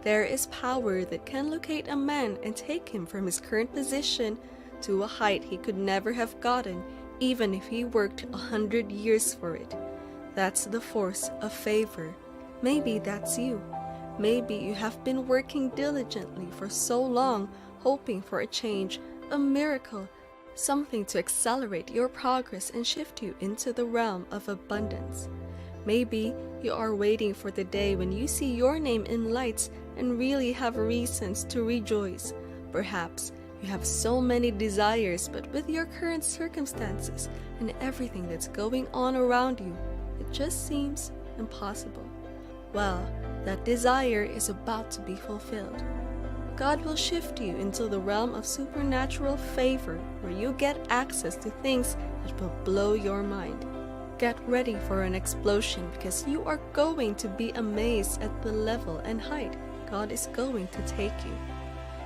There is power that can locate a man and take him from his current position to a height he could never have gotten, even if he worked 100 years for it. That's the force of favor. Maybe that's you. Maybe you have been working diligently for so long, hoping for a change, a miracle, something to accelerate your progress and shift you into the realm of abundance. Maybe you are waiting for the day when you see your name in lights and really have reasons to rejoice. Perhaps you have so many desires, but with your current circumstances and everything that's going on around you, it just seems impossible. Well, that desire is about to be fulfilled. God will shift you into the realm of supernatural favor where you get access to things that will blow your mind. Get ready for an explosion because you are going to be amazed at the level and height God is going to take you.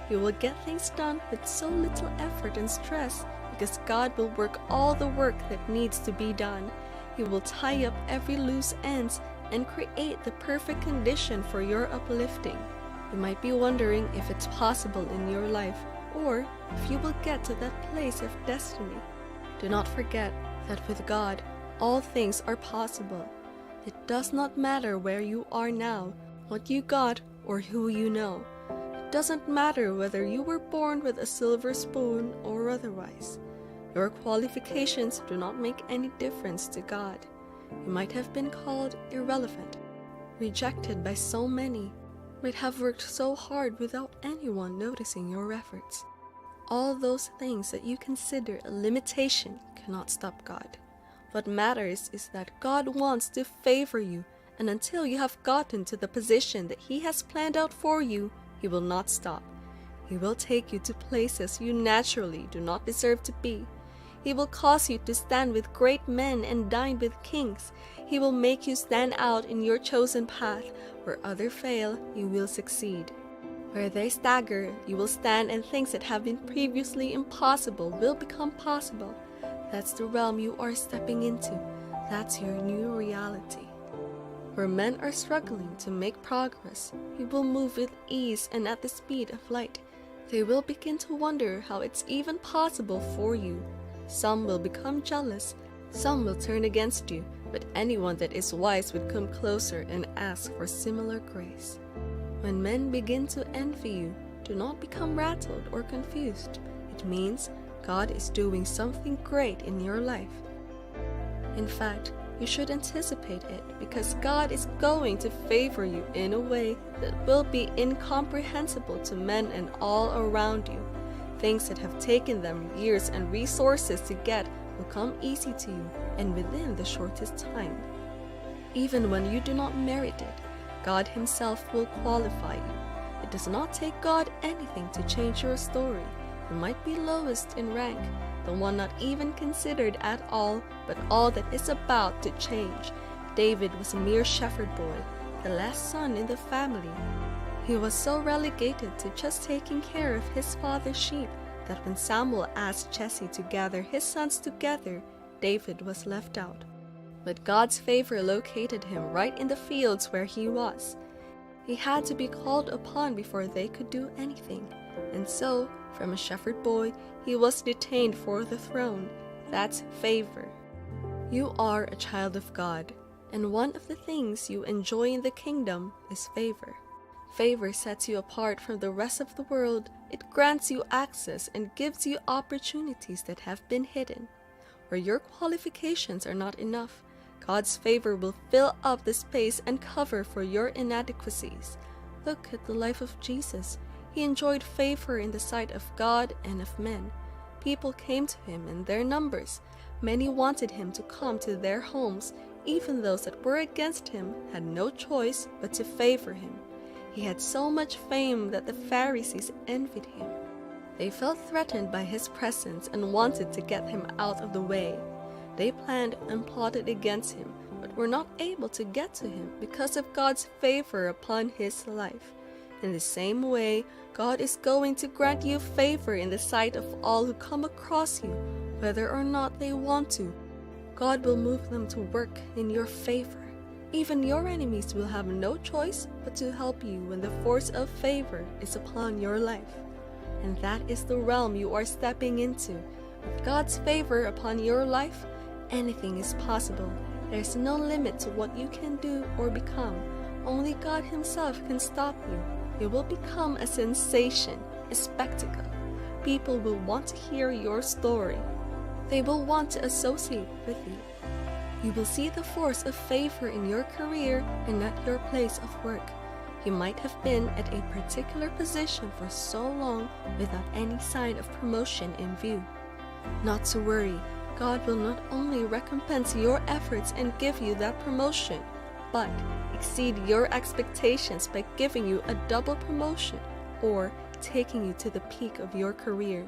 You will get things done with so little effort and stress because God will work all the work that needs to be done. He will tie up every loose ends and create the perfect condition for your uplifting. You might be wondering if it's possible in your life or if you will get to that place of destiny. Do not forget that with God, all things are possible. It does not matter where you are now, what you got, or who you know. It doesn't matter whether you were born with a silver spoon or otherwise. Your qualifications do not make any difference to God. You might have been called irrelevant, rejected by so many, might have worked so hard without anyone noticing your efforts. All those things that you consider a limitation cannot stop God. What matters is that God wants to favor you, and until you have gotten to the position that He has planned out for you, He will not stop. He will take you to places you naturally do not deserve to be. He will cause you to stand with great men and dine with kings. He will make you stand out in your chosen path. Where others fail, you will succeed. Where they stagger, you will stand, and things that have been previously impossible will become possible. That's the realm you are stepping into. That's your new reality. Where men are struggling to make progress, you will move with ease and at the speed of light. They will begin to wonder how it's even possible for you. Some will become jealous, some will turn against you, but anyone that is wise would come closer and ask for similar grace. When men begin to envy you, do not become rattled or confused. It means God is doing something great in your life. In fact, you should anticipate it because God is going to favor you in a way that will be incomprehensible to men and all around you. Things that have taken them years and resources to get will come easy to you and within the shortest time. Even when you do not merit it, God Himself will qualify you. It does not take God anything to change your story. You might be lowest in rank, the one not even considered at all, but all that is about to change. David was a mere shepherd boy, the last son in the family. He was so relegated to just taking care of his father's sheep that when Samuel asked Jesse to gather his sons together, David was left out. But God's favor located him right in the fields where he was. He had to be called upon before they could do anything. And so, from a shepherd boy, he was detained for the throne. That's favor. You are a child of God, and one of the things you enjoy in the kingdom is favor. Favor sets you apart from the rest of the world. It grants you access and gives you opportunities that have been hidden. Where your qualifications are not enough, God's favor will fill up the space and cover for your inadequacies. Look at the life of Jesus. He enjoyed favor in the sight of God and of men. People came to Him in their numbers. Many wanted Him to come to their homes. Even those that were against Him had no choice but to favor Him. He had so much fame that the Pharisees envied Him. They felt threatened by His presence and wanted to get Him out of the way. They planned and plotted against Him, but were not able to get to Him because of God's favor upon His life. In the same way, God is going to grant you favor in the sight of all who come across you, whether or not they want to. God will move them to work in your favor. Even your enemies will have no choice but to help you when the force of favor is upon your life. And that is the realm you are stepping into. With God's favor upon your life, anything is possible. There's no limit to what you can do or become. Only God Himself can stop you. You will become a sensation, a spectacle. People will want to hear your story. They will want to associate with you. You will see the force of favor in your career and at your place of work. You might have been at a particular position for so long without any sign of promotion in view. Not to worry, God will not only recompense your efforts and give you that promotion, but exceed your expectations by giving you a double promotion or taking you to the peak of your career.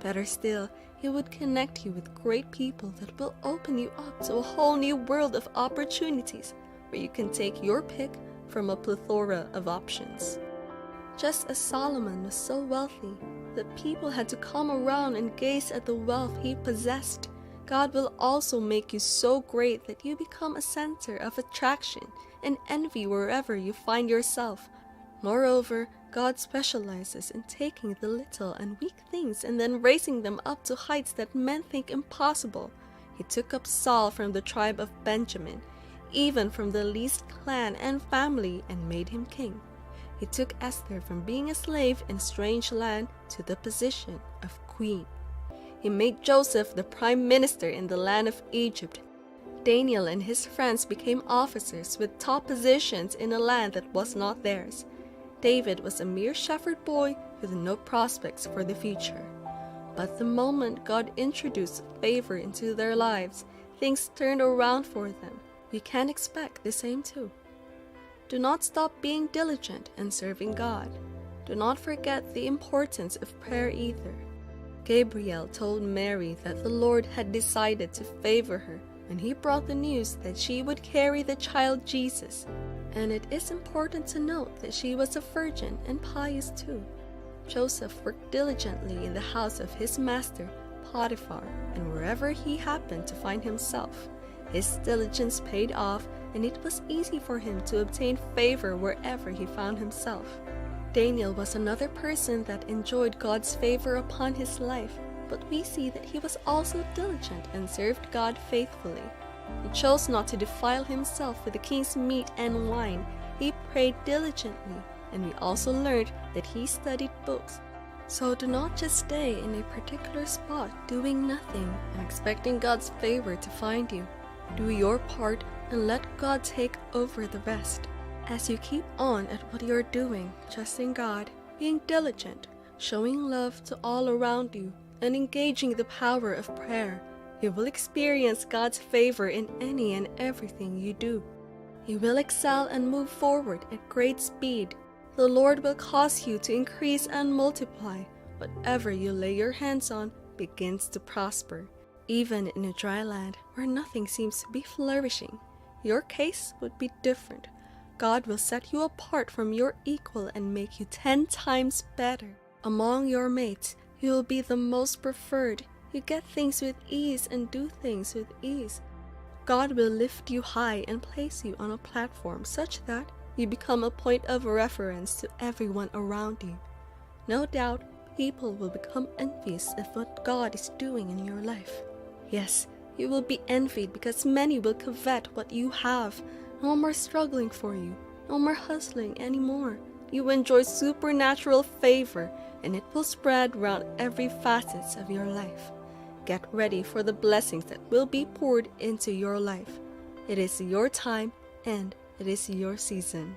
Better still, He would connect you with great people that will open you up to a whole new world of opportunities where you can take your pick from a plethora of options. Just as Solomon was so wealthy that people had to come around and gaze at the wealth he possessed, God will also make you so great that you become a center of attraction and envy wherever you find yourself. Moreover, God specializes in taking the little and weak things and then raising them up to heights that men think impossible. He took up Saul from the tribe of Benjamin, even from the least clan and family, and made him king. He took Esther from being a slave in a strange land to the position of queen. He made Joseph the prime minister in the land of Egypt. Daniel and his friends became officers with top positions in a land that was not theirs. David was a mere shepherd boy with no prospects for the future. But the moment God introduced favor into their lives, things turned around for them. We can expect the same too. Do not stop being diligent and serving God. Do not forget the importance of prayer either. Gabriel told Mary that the Lord had decided to favor her when He brought the news that she would carry the child Jesus. And it is important to note that she was a virgin and pious too. Joseph worked diligently in the house of his master, Potiphar, and wherever he happened to find himself. His diligence paid off, and it was easy for him to obtain favor wherever he found himself. Daniel was another person that enjoyed God's favor upon his life, but we see that he was also diligent and served God faithfully. He chose not to defile himself with the king's meat and wine. He prayed diligently, and we also learned that he studied books. So do not just stay in a particular spot doing nothing and expecting God's favor to find you. Do your part and let God take over the rest. As you keep on at what you're doing, trusting God, being diligent, showing love to all around you, and engaging the power of prayer, you will experience God's favor in any and everything you do. You will excel and move forward at great speed. The Lord will cause you to increase and multiply. Whatever you lay your hands on begins to prosper. Even in a dry land where nothing seems to be flourishing, your case would be different. God will set you apart from your equal and make you 10 times better. Among your mates, you will be the most preferred. You get things with ease and do things with ease. God will lift you high and place you on a platform such that you become a point of reference to everyone around you. No doubt, people will become envious of what God is doing in your life. Yes, you will be envied because many will covet what you have. No more struggling for you. No more hustling anymore. You enjoy supernatural favor, and it will spread around every facet of your life. Get ready for the blessings that will be poured into your life. It is your time and it is your season.